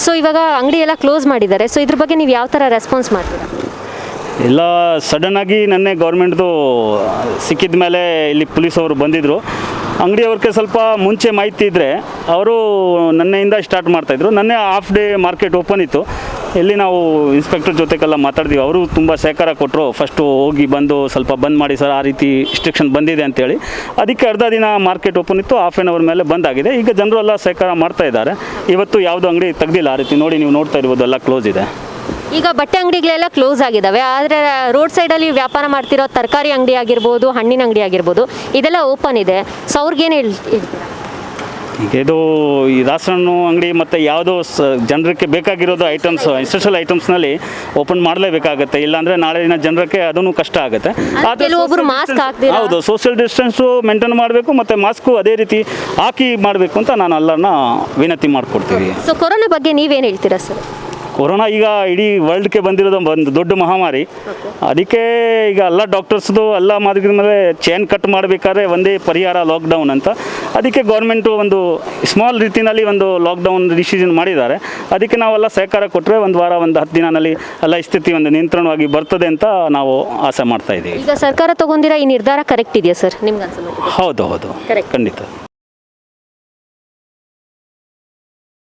So ಇವಾಗ ಅಂಗಡಿ ಎಲ್ಲ ಕ್ಲೋಸ್ ಮಾಡಿದ್ದಾರೆ, ಸೊ ಇದ್ರ ಬಗ್ಗೆ ನೀವು ಯಾವ ಥರ ರೆಸ್ಪಾನ್ಸ್ ಮಾಡ್ತೀರಾ? ಎಲ್ಲ ಸಡನ್ನಾಗಿ ನೆನ್ನೆ ಗೌರ್ಮೆಂಟ್ದು ಸಿಕ್ಕಿದ ಮೇಲೆ ಇಲ್ಲಿ ಪೊಲೀಸವರು ಬಂದಿದ್ದರು. ಅಂಗಡಿಯವ್ರಿಗೆ ಸ್ವಲ್ಪ ಮುಂಚೆ ಮಾಹಿತಿ ಇದ್ದರೆ ಅವರು ನೆನ್ನೆಯಿಂದ ಸ್ಟಾರ್ಟ್ ಮಾಡ್ತಾಯಿದ್ರು. ನೆನ್ನೆ ಹಾಫ್ ಡೇ ಮಾರ್ಕೆಟ್ ಓಪನ್ ಇತ್ತು. ಇಲ್ಲಿ ನಾವು ಇನ್ಸ್ಪೆಕ್ಟರ್ ಜೊತೆಗೆಲ್ಲ ಮಾತಾಡಿದ್ವಿ. ಅವರು ತುಂಬ ಸಹಕಾರ ಕೊಟ್ಟರು. ಫಸ್ಟು ಹೋಗಿ ಬಂದು ಸ್ವಲ್ಪ ಬಂದ್ ಮಾಡಿ ಸರ್, ಆ ರೀತಿ ರಿಸ್ಟ್ರಿಕ್ಷನ್ ಬಂದಿದೆ ಅಂತೇಳಿ. ಅದಕ್ಕೆ ಅರ್ಧ ದಿನ ಮಾರ್ಕೆಟ್ ಓಪನ್ ಇತ್ತು, ಹಾಫ್ ಆನ್ ಅವರ್ ಮೇಲೆ ಬಂದಾಗಿದೆ. ಈಗ ಜನರು ಎಲ್ಲ ಸಹಕಾರ ಮಾಡ್ತಾ ಇದ್ದಾರೆ. ಇವತ್ತು ಯಾವುದು ಅಂಗಡಿ ತೆಗ್ದಿಲ್ಲ. ಆ ರೀತಿ ನೋಡಿ, ನೀವು ನೋಡ್ತಾ ಇರ್ಬೋದು, ಎಲ್ಲ ಕ್ಲೋಸ್ ಇದೆ. ಈಗ ಬಟ್ಟೆ ಅಂಗಡಿಗಳೆಲ್ಲ ಕ್ಲೋಸ್ ಆಗಿದ್ದಾವೆ, ಆದರೆ ರೋಡ್ ಸೈಡಲ್ಲಿ ವ್ಯಾಪಾರ ಮಾಡ್ತಿರೋ ತರಕಾರಿ ಅಂಗಡಿ ಆಗಿರ್ಬೋದು, ಹಣ್ಣಿನ ಅಂಗಡಿ ಆಗಿರ್ಬೋದು, ಇದೆಲ್ಲ ಓಪನ್ ಇದೆ. ಸೊ ಅವ್ರಿಗೇನು ಹೇಳ್ತೀರಾ? ಈಗ ಇದು ಈ ರಾಸಣ್ಣು ಅಂಗಡಿ ಮತ್ತು ಯಾವುದೋ ಜನರಿಗೆ ಬೇಕಾಗಿರೋದು ಐಟಮ್ಸ್, ಎಸೆನ್ಷಿಯಲ್ ಐಟಮ್ಸ್ನಲ್ಲಿ ಓಪನ್ ಮಾಡಲೇಬೇಕಾಗತ್ತೆ. ಇಲ್ಲಾಂದರೆ ನಾಳೆ ದಿನ ಜನರಿಗೆ ಅದೂ ಕಷ್ಟ ಆಗುತ್ತೆ. ಕೆಲವೊಬ್ಬರು ಮಾಸ್ಕ್ ಹಾಕ್ತೀರಾ? ಹೌದು, ಸೋಷಿಯಲ್ ಡಿಸ್ಟೆನ್ಸು ಮೇಂಟೈನ್ ಮಾಡಬೇಕು ಮತ್ತು ಮಾಸ್ಕು ಅದೇ ರೀತಿ ಹಾಕಿ ಮಾಡಬೇಕು ಅಂತ ನಾನು ಎಲ್ಲರನ್ನ ವಿನಂತಿ ಮಾಡಿಕೊಡ್ತೀವಿ. ಸೊ ಕೊರೋನಾ ಬಗ್ಗೆ ನೀವೇನು ಹೇಳ್ತೀರಾ ಸರ್? ಕೊರೋನಾ ಈಗ ಇಡೀ ವರ್ಲ್ಡ್ಗೆ ಬಂದಿರೋದು ಒಂದು ದೊಡ್ಡ ಮಹಾಮಾರಿ. ಅದಕ್ಕೆ ಈಗ ಎಲ್ಲ ಡಾಕ್ಟರ್ಸ್ದು ಎಲ್ಲ ಮಾರ್ಗದ ಮೇಲೆ ಚೈನ್ ಕಟ್ ಮಾಡಬೇಕಾದ್ರೆ ಒಂದೇ ಪರಿಹಾರ ಲಾಕ್ಡೌನ್ ಅಂತ. ಅದಕ್ಕೆ ಗೌರ್ಮೆಂಟು ಒಂದು ಸ್ಮಾಲ್ ರೀತಿಯಲ್ಲಿ ಒಂದು ಲಾಕ್ಡೌನ್ ಡಿಸಿಷನ್ ಮಾಡಿದ್ದಾರೆ. ಅದಕ್ಕೆ ನಾವೆಲ್ಲ ಸಹಕಾರ ಕೊಟ್ಟರೆ ಒಂದು ವಾರ, ಒಂದು 10 ದಿನದಲ್ಲಿ ಎಲ್ಲ ಸ್ಥಿತಿ ಒಂದು ನಿಯಂತ್ರಣವಾಗಿ ಬರ್ತದೆ ಅಂತ ನಾವು ಆಸೆ ಮಾಡ್ತಾ ಇದ್ದೀವಿ. ಈಗ ಸರ್ಕಾರ ತಗೊಂಡಿರೋ ಈ ನಿರ್ಧಾರ ಕರೆಕ್ಟ್ ಇದೆಯಾ ಸರ್ ನಿಮ್ಗೆ ಅನ್ಸುತ್ತೆ? ಹೌದು, ಖಂಡಿತ.